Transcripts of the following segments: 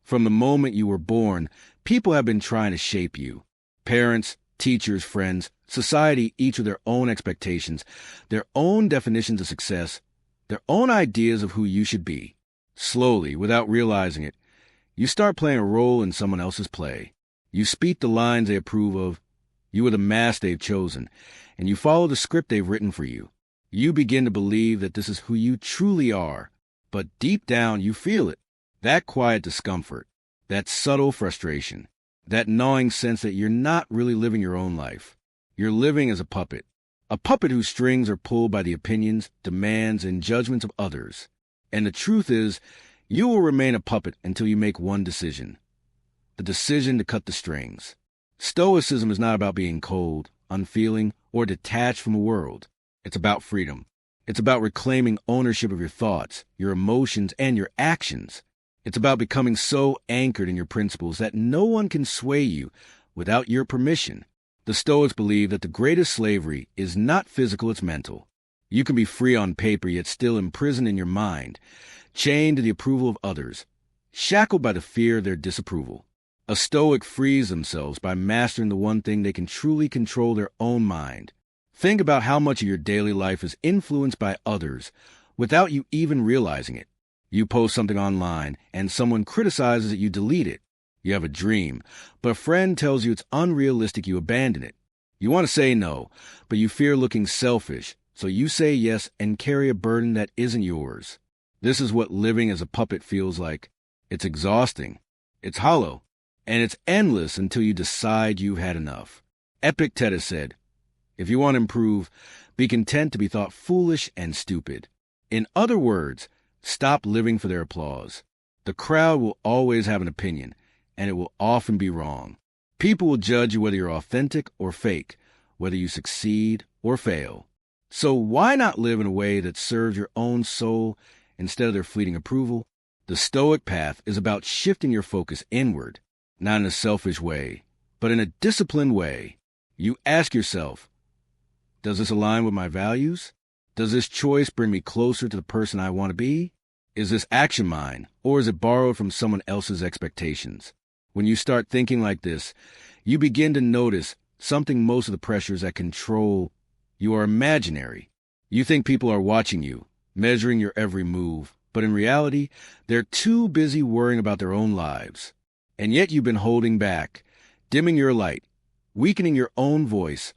From the moment you were born, people have been trying to shape you. Parents, teachers, friends, society, each with their own expectations, their own definitions of success, their own ideas of who you should be. Slowly, without realizing it, you start playing a role in someone else's play. You speak the lines they approve of. You are the mask they've chosen, and you follow the script they've written for you. You begin to believe that this is who you truly are, but deep down you feel it. That quiet discomfort, that subtle frustration, that gnawing sense that you're not really living your own life. You're living as a puppet whose strings are pulled by the opinions, demands, and judgments of others. And the truth is, you will remain a puppet until you make one decision: the decision to cut the strings. Stoicism is not about being cold, unfeeling, or detached from the world. It's about freedom. It's about reclaiming ownership of your thoughts, your emotions, and your actions. It's about becoming so anchored in your principles that no one can sway you without your permission. The Stoics believe that the greatest slavery is not physical, it's mental. You can be free on paper, yet still imprisoned in your mind, chained to the approval of others, shackled by the fear of their disapproval. A Stoic frees themselves by mastering the one thing they can truly control: their own mind. Think about how much of your daily life is influenced by others without you even realizing it. You post something online and someone criticizes it, you delete it. You have a dream, but a friend tells you it's unrealistic, you abandon it. You want to say no, but you fear looking selfish, so you say yes and carry a burden that isn't yours. This is what living as a puppet feels like. It's exhausting, it's hollow, and it's endless until you decide you've had enough. Epictetus said, "If you want to improve, be content to be thought foolish and stupid." In other words, stop living for their applause. The crowd will always have an opinion, and it will often be wrong. People will judge you whether you're authentic or fake, whether you succeed or fail. So why not live in a way that serves your own soul instead of their fleeting approval? The Stoic path is about shifting your focus inward, not in a selfish way, but in a disciplined way. You ask yourself, does this align with my values? Does this choice bring me closer to the person I want to be? Is this action mine, or is it borrowed from someone else's expectations? When you start thinking like this, you begin to notice something. Most of the pressures that control you are imaginary. You think people are watching you, measuring your every move, but in reality, they're too busy worrying about their own lives. And yet you've been holding back, dimming your light, weakening your own voice,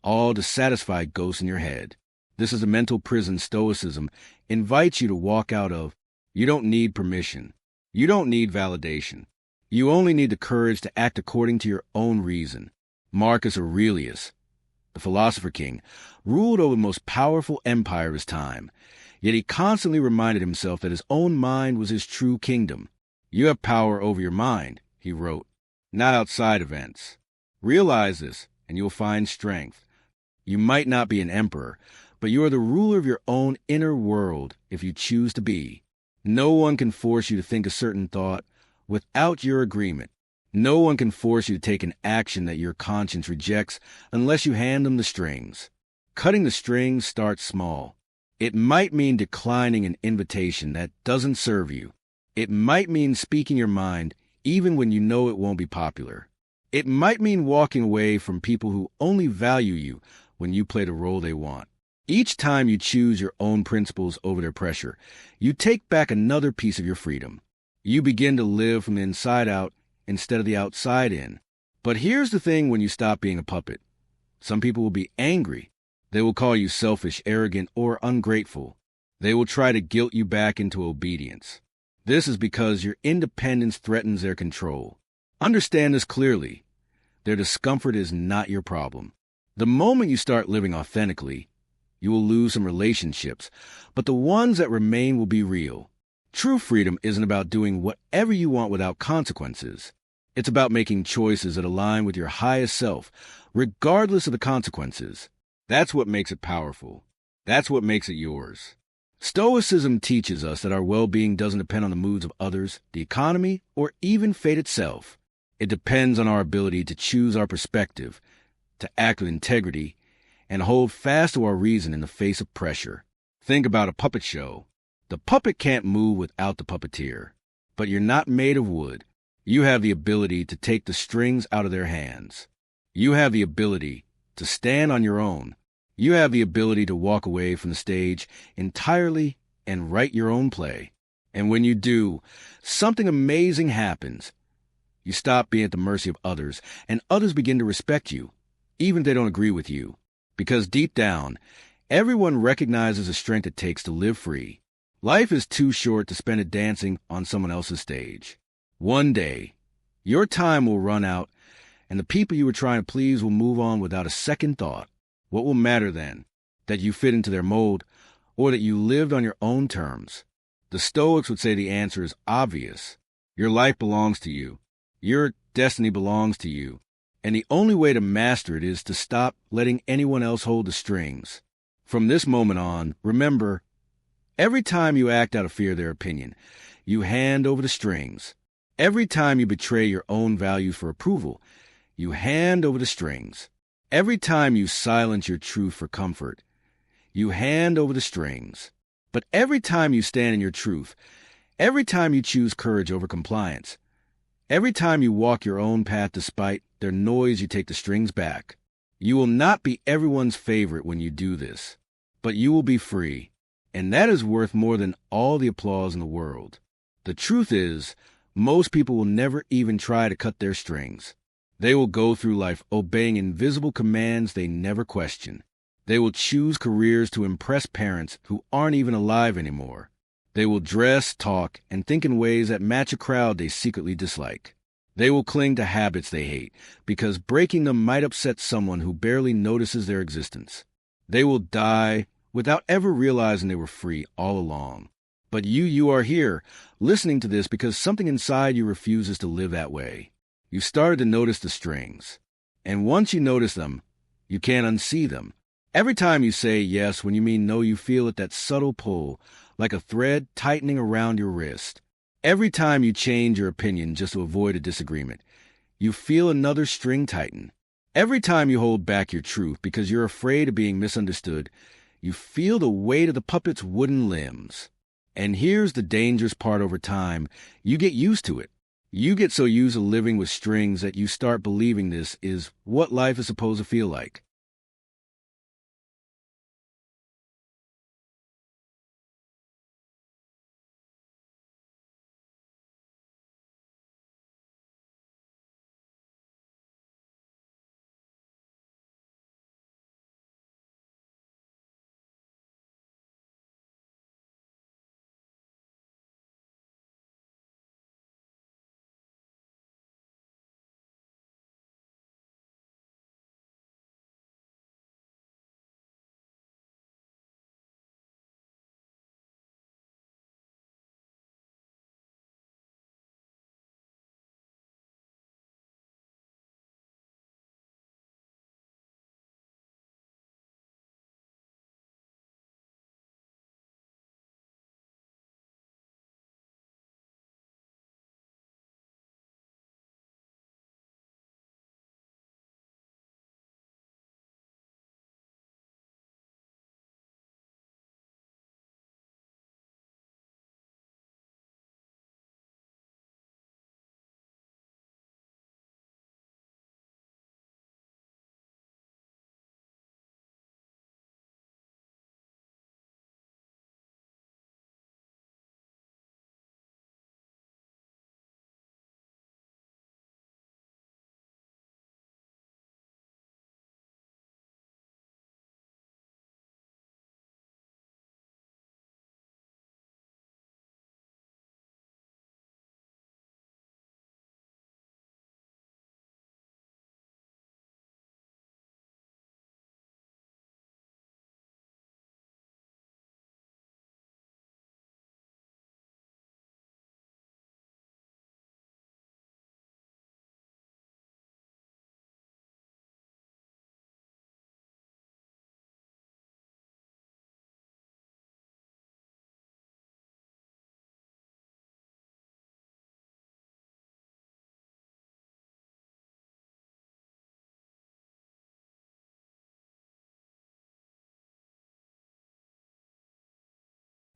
all to satisfy ghosts in your head. This is a mental prison Stoicism invites you to walk out of. You don't need permission. You don't need validation. You only need the courage to act according to your own reason. Marcus Aurelius, the philosopher king, ruled over the most powerful empire of his time, yet he constantly reminded himself that his own mind was his true kingdom. "You have power over your mind," he wrote, "not outside events. Realize this, and you'll find strength. You might not be an emperor, but you are the ruler of your own inner world if you choose to be. No one can force you to think a certain thought without your agreement. No one can force you to take an action that your conscience rejects unless you hand them the strings. Cutting the strings starts small. It might mean declining an invitation that doesn't serve you. It might mean speaking your mind even when you know it won't be popular. It might mean walking away from people who only value you when you play the role they want. Each time you choose your own principles over their pressure, you take back another piece of your freedom. You begin to live from the inside out instead of the outside in. But here's the thing: when you stop being a puppet, some people will be angry. They will call you selfish, arrogant, or ungrateful. They will try to guilt you back into obedience. This is because your independence threatens their control. Understand this clearly. Their discomfort is not your problem. The moment you start living authentically, you will lose some relationships, but the ones that remain will be real. True freedom isn't about doing whatever you want without consequences. It's about making choices that align with your highest self, regardless of the consequences. That's what makes it powerful. That's what makes it yours. Stoicism teaches us that our well-being doesn't depend on the moods of others, the economy, or even fate itself. It depends on our ability to choose our perspective, to act with integrity, and hold fast to our reason in the face of pressure. Think about a puppet show. The puppet can't move without the puppeteer. But you're not made of wood. You have the ability to take the strings out of their hands. You have the ability to stand on your own. You have the ability to walk away from the stage entirely and write your own play. And when you do, something amazing happens. You stop being at the mercy of others, and others begin to respect you, even if they don't agree with you. Because deep down, everyone recognizes the strength it takes to live free. Life is too short to spend it dancing on someone else's stage. One day, your time will run out, and the people you were trying to please will move on without a second thought. What will matter then? That you fit into their mold, or that you lived on your own terms? The Stoics would say the answer is obvious. Your life belongs to you. Your destiny belongs to you. And the only way to master it is to stop letting anyone else hold the strings. From this moment on, remember, every time you act out of fear of their opinion, you hand over the strings. Every time you betray your own values for approval, you hand over the strings. Every time you silence your truth for comfort, you hand over the strings. But every time you stand in your truth, every time you choose courage over compliance, every time you walk your own path despite their noise, you take the strings back. You will not be everyone's favorite when you do this, but you will be free, and that is worth more than all the applause in the world. The truth is, most people will never even try to cut their strings. They will go through life obeying invisible commands they never question. They will choose careers to impress parents who aren't even alive anymore. They will dress, talk, and think in ways that match a crowd they secretly dislike. They will cling to habits they hate, because breaking them might upset someone who barely notices their existence. They will die without ever realizing they were free all along. But you are here, listening to this because something inside you refuses to live that way. You started to notice the strings. And once you notice them, you can't unsee them. Every time you say yes when you mean no, you feel it, that subtle pull, like a thread tightening around your wrist. Every time you change your opinion just to avoid a disagreement, you feel another string tighten. Every time you hold back your truth because you're afraid of being misunderstood, you feel the weight of the puppet's wooden limbs. And here's the dangerous part: over time, you get used to it. You get so used to living with strings that you start believing this is what life is supposed to feel like.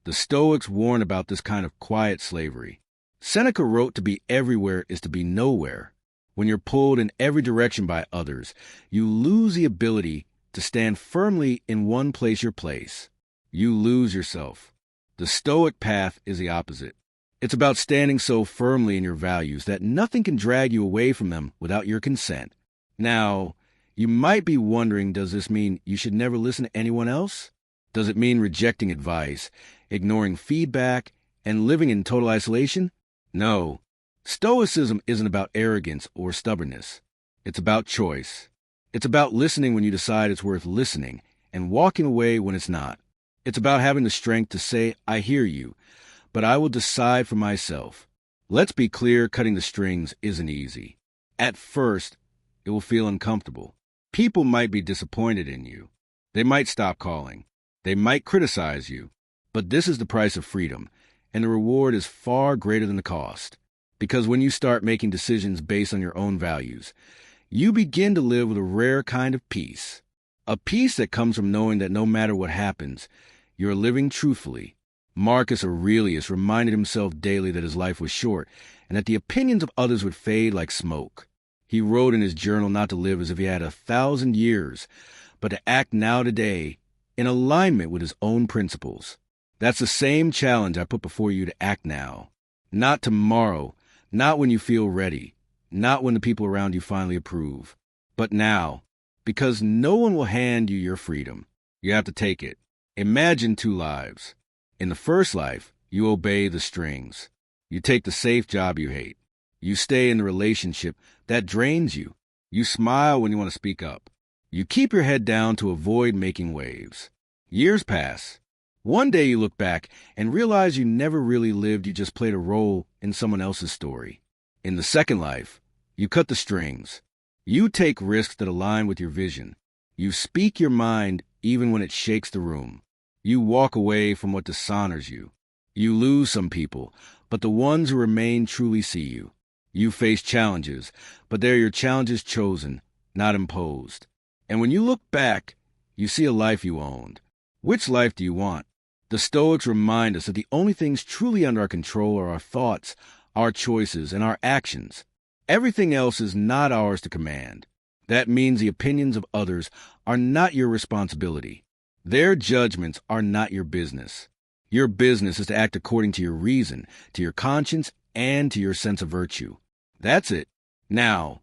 The Stoics warn about this kind of quiet slavery. Seneca wrote, "To be everywhere is to be nowhere." When you're pulled in every direction by others, you lose the ability to stand firmly in one place your place. You lose yourself. The Stoic path is the opposite. It's about standing so firmly in your values that nothing can drag you away from them without your consent. Now, you might be wondering, does this mean you should never listen to anyone else? Does it mean rejecting advice, ignoring feedback, and living in total isolation? No. Stoicism isn't about arrogance or stubbornness. It's about choice. It's about listening when you decide it's worth listening and walking away when it's not. It's about having the strength to say, "I hear you, but I will decide for myself." Let's be clear, cutting the strings isn't easy. At first, it will feel uncomfortable. People might be disappointed in you. They might stop calling. They might criticize you. But this is the price of freedom, and the reward is far greater than the cost. Because when you start making decisions based on your own values, you begin to live with a rare kind of peace. A peace that comes from knowing that no matter what happens, you're living truthfully. Marcus Aurelius reminded himself daily that his life was short and that the opinions of others would fade like smoke. He wrote in his journal not to live as if he had 1,000 years, but to act now today in alignment with his own principles. That's the same challenge I put before you, to act now. Not tomorrow, not when you feel ready, not when the people around you finally approve, but now, because no one will hand you your freedom. You have to take it. Imagine 2 lives. In the first life, you obey the strings. You take the safe job you hate. You stay in the relationship that drains you. You smile when you want to speak up. You keep your head down to avoid making waves. Years pass. One day you look back and realize you never really lived, you just played a role in someone else's story. In the second life, you cut the strings. You take risks that align with your vision. You speak your mind even when it shakes the room. You walk away from what dishonors you. You lose some people, but the ones who remain truly see you. You face challenges, but they're your challenges chosen, not imposed. And when you look back, you see a life you owned. Which life do you want? The Stoics remind us that the only things truly under our control are our thoughts, our choices, and our actions. Everything else is not ours to command. That means the opinions of others are not your responsibility. Their judgments are not your business. Your business is to act according to your reason, to your conscience, and to your sense of virtue. That's it. Now,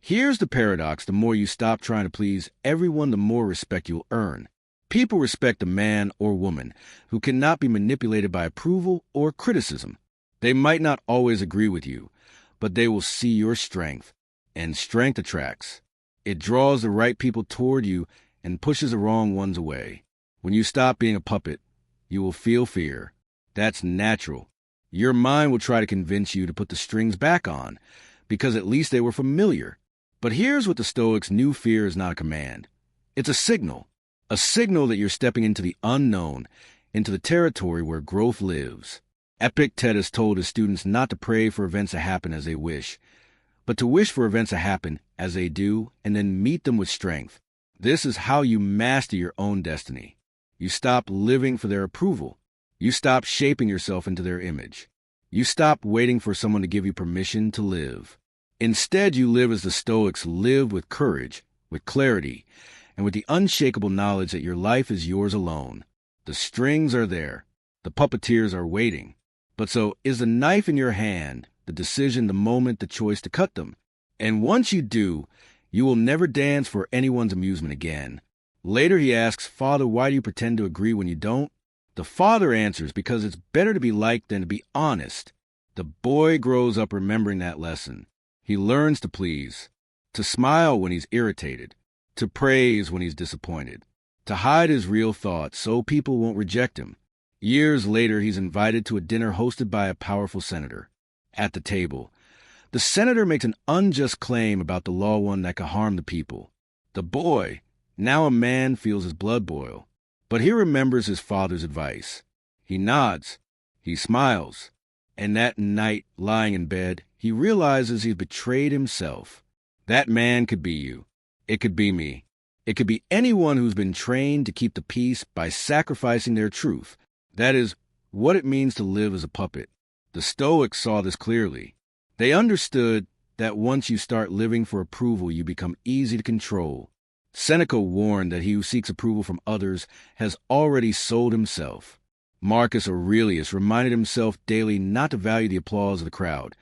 here's the paradox. The more you stop trying to please everyone, the more respect you'll earn. People respect a man or woman who cannot be manipulated by approval or criticism. They might not always agree with you, but they will see your strength. And strength attracts. It draws the right people toward you and pushes the wrong ones away. When you stop being a puppet, you will feel fear. That's natural. Your mind will try to convince you to put the strings back on, because at least they were familiar. But here's what the Stoics knew: fear is not a command. It's a signal that you're stepping into the unknown, into the territory where growth lives. Epictetus told his students not to pray for events to happen as they wish, but to wish for events to happen as they do and then meet them with strength. This is how you master your own destiny. You stop living for their approval. You stop shaping yourself into their image. You stop waiting for someone to give you permission to live. Instead, you live as the Stoics lived, with courage, with clarity, and with the unshakable knowledge that your life is yours alone. The strings are there. The puppeteers are waiting. But so is the knife in your hand, the decision, the moment, the choice to cut them. And once you do, you will never dance for anyone's amusement again. Later he asks, "Father, why do you pretend to agree when you don't?" The father answers, "Because it's better to be liked than to be honest." The boy grows up remembering that lesson. He learns to please, to smile when he's irritated, to praise when he's disappointed, to hide his real thoughts so people won't reject him. Years later, he's invited to a dinner hosted by a powerful senator. At the table, the senator makes an unjust claim about the law, one that could harm the people. The boy, now a man, feels his blood boil, but he remembers his father's advice. He nods, he smiles, and that night, lying in bed, he realizes he's betrayed himself. That man could be you. It could be me. It could be anyone who's been trained to keep the peace by sacrificing their truth. That is what it means to live as a puppet. The Stoics saw this clearly. They understood that once you start living for approval, you become easy to control. Seneca warned that he who seeks approval from others has already sold himself. Marcus Aurelius reminded himself daily not to value the applause of the crowd,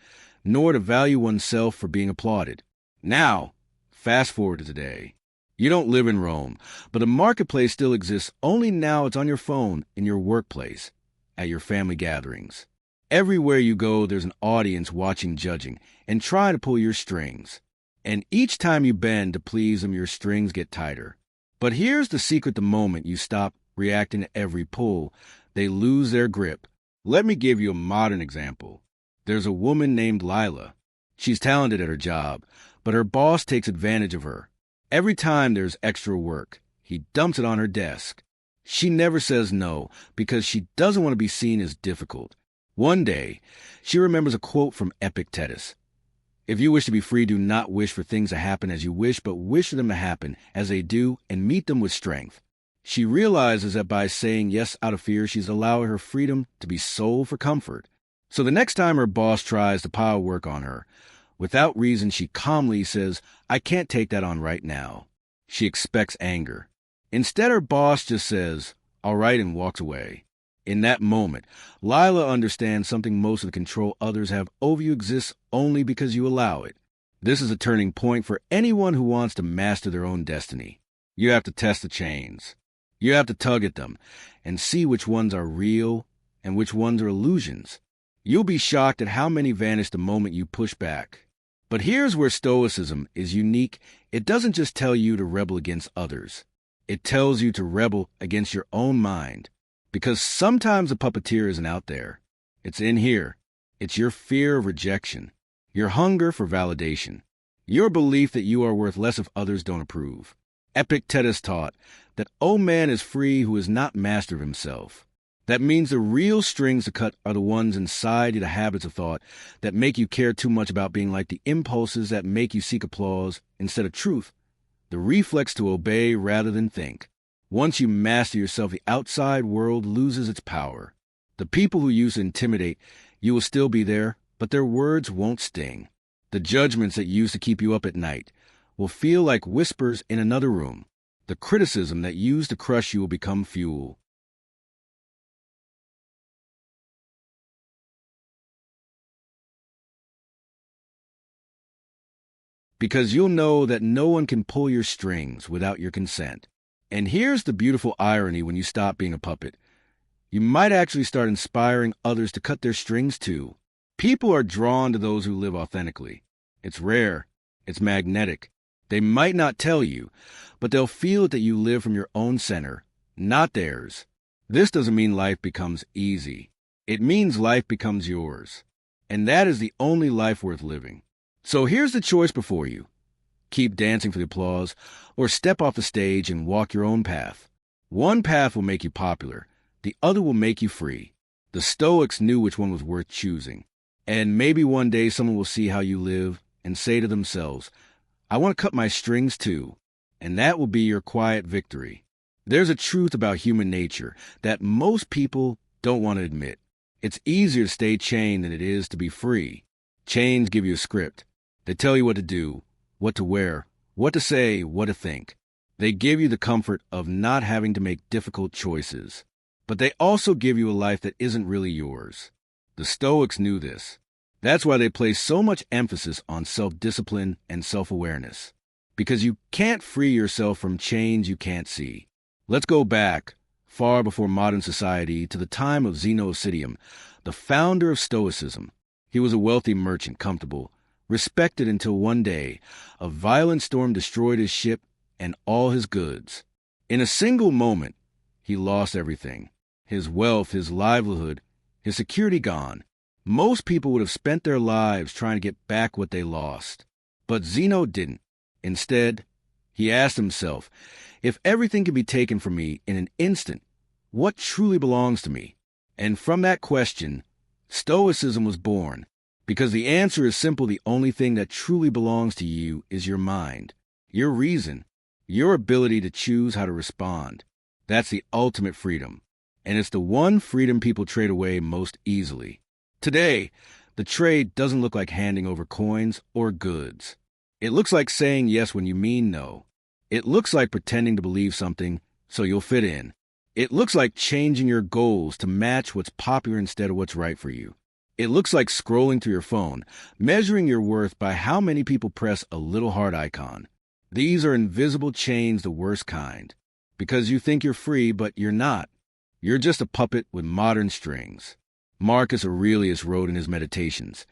nor to value oneself for being applauded. Now, fast forward to today. You don't live in Rome, but the marketplace still exists, only now it's on your phone, in your workplace, at your family gatherings. Everywhere you go, there's an audience watching, judging, and trying to pull your strings. And each time you bend to please them, your strings get tighter. But here's the secret: the moment you stop reacting to every pull, they lose their grip. Let me give you a modern example. There's a woman named Lila. She's talented at her job, but her boss takes advantage of her. Every time there's extra work, he dumps it on her desk. She never says no because she doesn't want to be seen as difficult. One day, she remembers a quote from Epictetus. If you wish to be free, do not wish for things to happen as you wish, but wish for them to happen as they do and meet them with strength. She realizes that by saying yes out of fear, she's allowing her freedom to be sold for comfort. So the next time her boss tries to pile work on her, without reason, she calmly says, "I can't take that on right now." She expects anger. Instead, her boss just says, "All right," and walks away. In that moment, Lila understands something: most of the control others have over you exists only because you allow it. This is a turning point for anyone who wants to master their own destiny. You have to test the chains. You have to tug at them and see which ones are real and which ones are illusions. You'll be shocked at how many vanish the moment you push back. But here's where Stoicism is unique. It doesn't just tell you to rebel against others. It tells you to rebel against your own mind. Because sometimes the puppeteer isn't out there. It's in here. It's your fear of rejection, your hunger for validation, your belief that you are worth less if others don't approve. Epictetus taught that man is free who is not master of himself. That means the real strings to cut are the ones inside you, the habits of thought that make you care too much about being like, the impulses that make you seek applause instead of truth, the reflex to obey rather than think. Once you master yourself, the outside world loses its power. The people who used to intimidate you will still be there, but their words won't sting. The judgments that used to keep you up at night will feel like whispers in another room. The criticism that used to crush you will become fuel. Because you'll know that no one can pull your strings without your consent. And here's the beautiful irony: when you stop being a puppet, you might actually start inspiring others to cut their strings too. People are drawn to those who live authentically. It's rare. It's magnetic. They might not tell you, but they'll feel that you live from your own center, not theirs. This doesn't mean life becomes easy. It means life becomes yours. And that is the only life worth living. So here's the choice before you. Keep dancing for the applause, or step off the stage and walk your own path. One path will make you popular. The other will make you free. The Stoics knew which one was worth choosing. And maybe one day someone will see how you live and say to themselves, "I want to cut my strings too." And that will be your quiet victory. There's a truth about human nature that most people don't want to admit. It's easier to stay chained than it is to be free. Chains give you a script. They tell you what to do, what to wear, what to say, what to think. They give you the comfort of not having to make difficult choices. But they also give you a life that isn't really yours. The Stoics knew this. That's why they place so much emphasis on self-discipline and self-awareness. Because you can't free yourself from chains you can't see. Let's go back, far before modern society, to the time of Zeno, the founder of Stoicism. He was a wealthy merchant, comfortable, respected, until one day a violent storm destroyed his ship and all his goods. In a single moment, he lost everything. His wealth, his livelihood, his security gone. Most people would have spent their lives trying to get back what they lost. But Zeno didn't. Instead, he asked himself, if everything can be taken from me in an instant, what truly belongs to me? And from that question, Stoicism was born. Because the answer is simple: the only thing that truly belongs to you is your mind, your reason, your ability to choose how to respond. That's the ultimate freedom. And it's the one freedom people trade away most easily. Today, the trade doesn't look like handing over coins or goods. It looks like saying yes when you mean no. It looks like pretending to believe something so you'll fit in. It looks like changing your goals to match what's popular instead of what's right for you. It looks like scrolling through your phone, measuring your worth by how many people press a little heart icon. These are invisible chains, the worst kind. Because you think you're free, but you're not. You're just a puppet with modern strings. Marcus Aurelius wrote in his Meditations,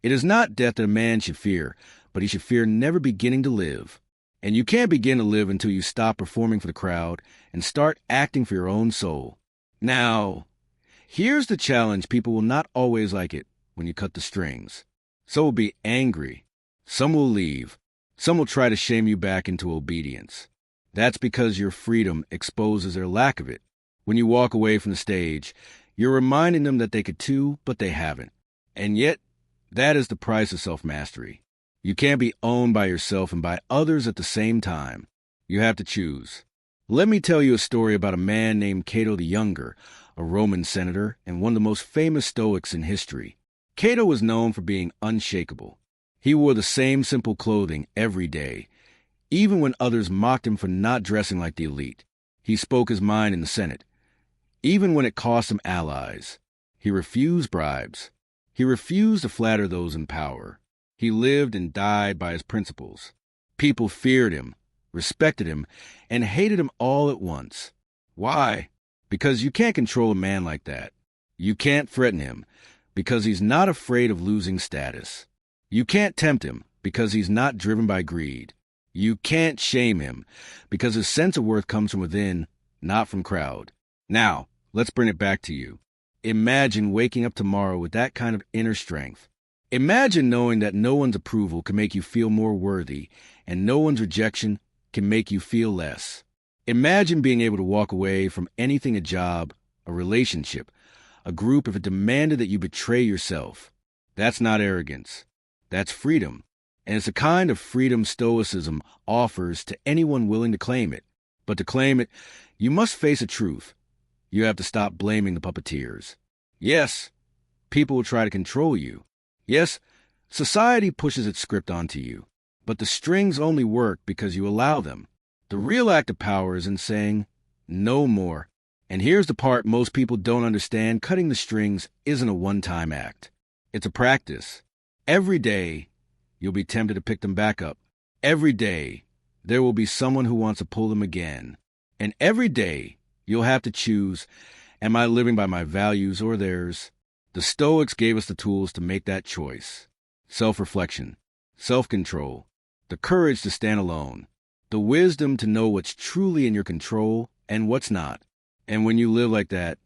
"It is not death that a man should fear, but he should fear never beginning to live." And you can't begin to live until you stop performing for the crowd and start acting for your own soul. Now, here's the challenge. People will not always like it when you cut the strings. Some will be angry. Some will leave. Some will try to shame you back into obedience. That's because your freedom exposes their lack of it. When you walk away from the stage, you're reminding them that they could too, but they haven't. And yet, that is the price of self-mastery. You can't be owned by yourself and by others at the same time. You have to choose. Let me tell you a story about a man named Cato the Younger, a Roman senator and one of the most famous Stoics in history. Cato was known for being unshakable. He wore the same simple clothing every day, even when others mocked him for not dressing like the elite. He spoke his mind in the Senate, even when it cost him allies. He refused bribes. He refused to flatter those in power. He lived and died by his principles. People feared him, respected him, and hated him all at once. Why? Because you can't control a man like that. You can't threaten him, because he's not afraid of losing status. You can't tempt him, because he's not driven by greed. You can't shame him, because his sense of worth comes from within, not from crowd. Now, let's bring it back to you. Imagine waking up tomorrow with that kind of inner strength. Imagine knowing that no one's approval can make you feel more worthy, and no one's rejection can make you feel less. Imagine being able to walk away from anything, a job, a relationship, a group, if it demanded that you betray yourself. That's not arrogance. That's freedom. And it's a kind of freedom Stoicism offers to anyone willing to claim it. But to claim it, you must face a truth. You have to stop blaming the puppeteers. Yes, people will try to control you. Yes, society pushes its script onto you, but the strings only work because you allow them. The real act of power is in saying, no more. And here's the part most people don't understand. Cutting the strings isn't a one-time act. It's a practice. Every day, you'll be tempted to pick them back up. Every day, there will be someone who wants to pull them again. And every day, you'll have to choose, am I living by my values or theirs? The Stoics gave us the tools to make that choice. Self-reflection, self-control, the courage to stand alone, the wisdom to know what's truly in your control and what's not. And when you live like that,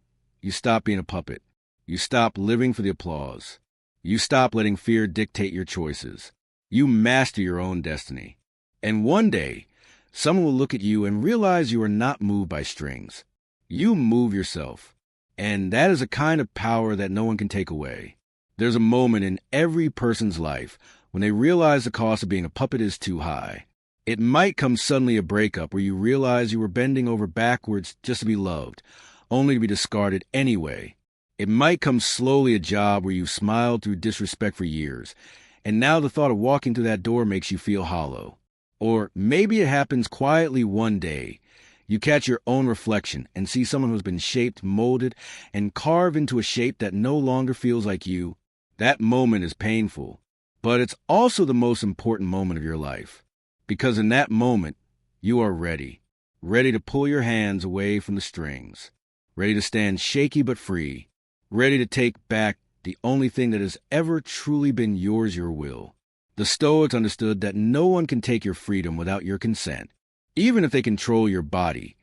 you stop being a puppet. You stop living for the applause. You stop letting fear dictate your choices. You master your own destiny. And one day, someone will look at you and realize you are not moved by strings. You move yourself. And that is a kind of power that no one can take away. There's a moment in every person's life when they realize the cost of being a puppet is too high. It might come suddenly, a breakup where you realize you were bending over backwards just to be loved, only to be discarded anyway. It might come slowly, a job where you smiled through disrespect for years, and now the thought of walking through that door makes you feel hollow. Or maybe it happens quietly one day. You catch your own reflection and see someone who's been shaped, molded, and carved into a shape that no longer feels like you. That moment is painful, but it's also the most important moment of your life. Because in that moment, you are ready. Ready to pull your hands away from the strings. Ready to stand shaky but free. Ready to take back the only thing that has ever truly been yours, your will. The Stoics understood that no one can take your freedom without your consent. Even if they control your body,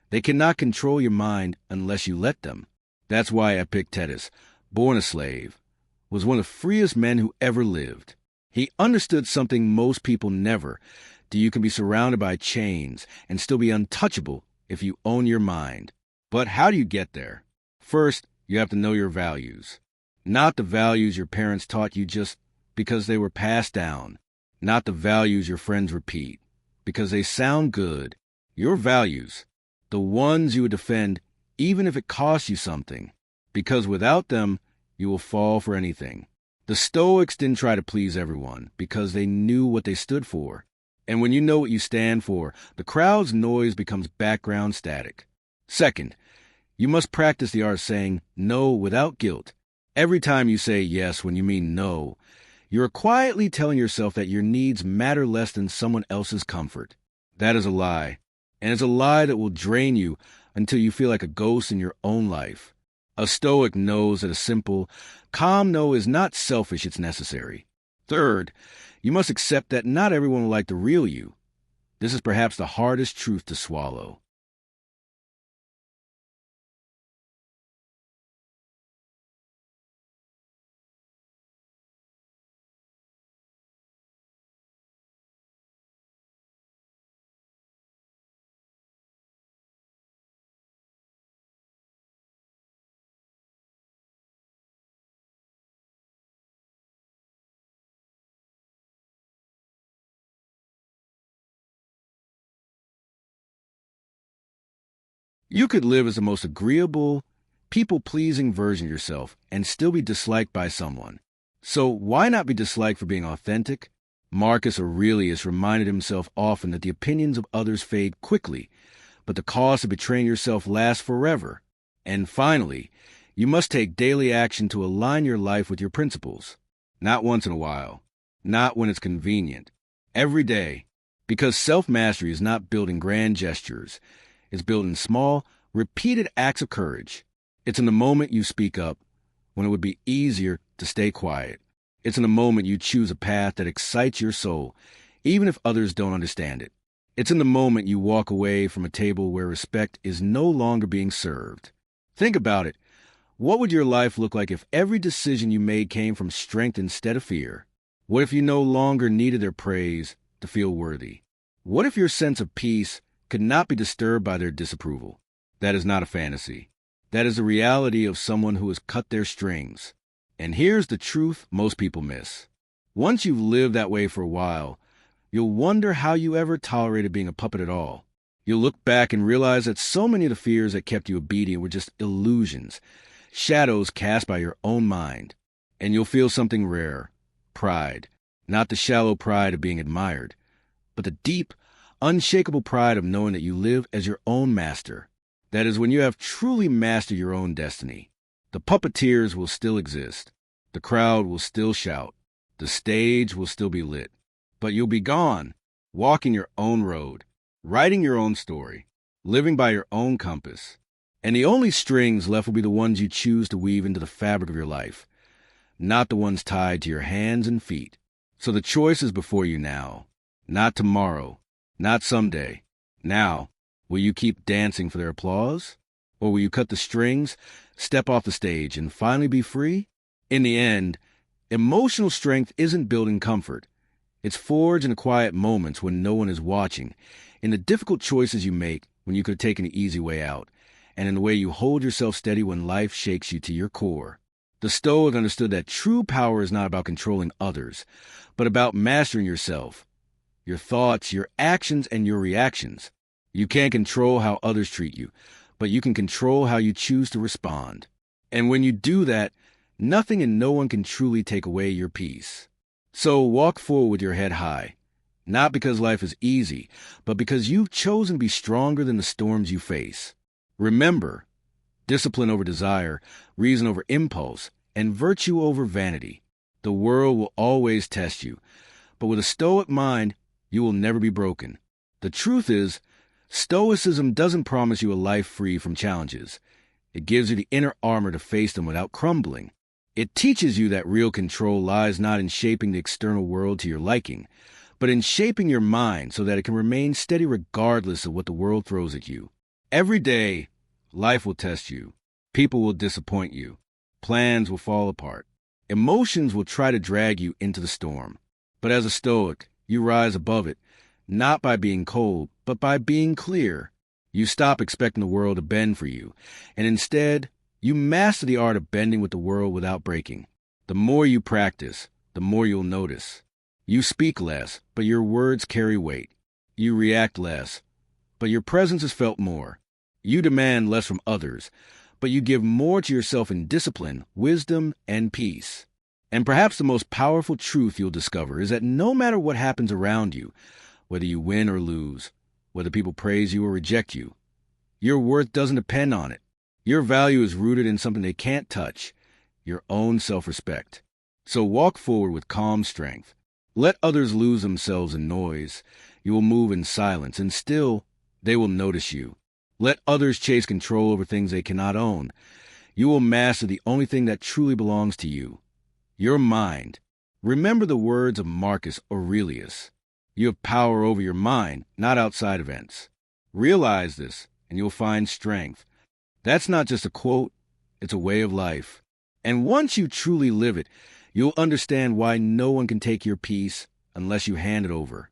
they cannot control your mind unless you let them. That's why Epictetus, born a slave, was one of the freest men who ever lived. He understood something most people never, that you can be surrounded by chains and still be untouchable if you own your mind. But how do you get there? First, you have to know your values. Not the values your parents taught you just because they were passed down. Not the values your friends repeat because they sound good. Your values, the ones you would defend even if it costs you something. Because without them, you will fall for anything. The Stoics didn't try to please everyone because they knew what they stood for. And when you know what you stand for, the crowd's noise becomes background static. Second, you must practice the art of saying no without guilt. Every time you say yes when you mean no, you're quietly telling yourself that your needs matter less than someone else's comfort. That is a lie. And it's a lie that will drain you until you feel like a ghost in your own life. A Stoic knows that a simple, calm no is not selfish, it's necessary. Third, you must accept that not everyone will like the real you. This is perhaps the hardest truth to swallow. You could live as the most agreeable, people-pleasing version of yourself and still be disliked by someone. So why not be disliked for being authentic? Marcus Aurelius reminded himself often that the opinions of others fade quickly, but the cost of betraying yourself lasts forever. And finally, you must take daily action to align your life with your principles. Not once in a while. Not when it's convenient. Every day. Because self-mastery is not built in grand gestures. It's built in small, repeated acts of courage. It's in the moment you speak up, when it would be easier to stay quiet. It's in the moment you choose a path that excites your soul, even if others don't understand it. It's in the moment you walk away from a table where respect is no longer being served. Think about it. What would your life look like if every decision you made came from strength instead of fear? What if you no longer needed their praise to feel worthy? What if your sense of peace could not be disturbed by their disapproval? That is not a fantasy. That is the reality of someone who has cut their strings. And here's the truth most people miss. Once you've lived that way for a while, you'll wonder how you ever tolerated being a puppet at all. You'll look back and realize that so many of the fears that kept you obedient were just illusions, shadows cast by your own mind. And you'll feel something rare, pride. Not the shallow pride of being admired, but the deep, unshakable pride of knowing that you live as your own master. That is, when you have truly mastered your own destiny. The puppeteers will still exist. The crowd will still shout. The stage will still be lit. But you'll be gone, walking your own road, writing your own story, living by your own compass. And the only strings left will be the ones you choose to weave into the fabric of your life, not the ones tied to your hands and feet. So the choice is before you now, not tomorrow. Not someday. Now, will you keep dancing for their applause? Or will you cut the strings, step off the stage, and finally be free? In the end, emotional strength isn't built in comfort. It's forged in the quiet moments when no one is watching, in the difficult choices you make when you could have taken the easy way out, and in the way you hold yourself steady when life shakes you to your core. The Stoic understood that true power is not about controlling others, but about mastering yourself. Your thoughts, your actions, and your reactions. You can't control how others treat you, but you can control how you choose to respond. And when you do that, nothing and no one can truly take away your peace. So walk forward with your head high, not because life is easy, but because you've chosen to be stronger than the storms you face. Remember, discipline over desire, reason over impulse, and virtue over vanity. The world will always test you, but with a Stoic mind, you will never be broken. The truth is, Stoicism doesn't promise you a life free from challenges. It gives you the inner armor to face them without crumbling. It teaches you that real control lies not in shaping the external world to your liking, but in shaping your mind so that it can remain steady regardless of what the world throws at you. Every day, life will test you. People will disappoint you. Plans will fall apart. Emotions will try to drag you into the storm. But as a Stoic, you rise above it, not by being cold, but by being clear. You stop expecting the world to bend for you, and instead, you master the art of bending with the world without breaking. The more you practice, the more you'll notice. You speak less, but your words carry weight. You react less, but your presence is felt more. You demand less from others, but you give more to yourself in discipline, wisdom, and peace. And perhaps the most powerful truth you'll discover is that no matter what happens around you, whether you win or lose, whether people praise you or reject you, your worth doesn't depend on it. Your value is rooted in something they can't touch, your own self-respect. So walk forward with calm strength. Let others lose themselves in noise. You will move in silence, and still, they will notice you. Let others chase control over things they cannot own. You will master the only thing that truly belongs to you, your mind. Remember the words of Marcus Aurelius. You have power over your mind, not outside events. Realize this, and you'll find strength. That's not just a quote, it's a way of life. And once you truly live it, you'll understand why no one can take your peace unless you hand it over.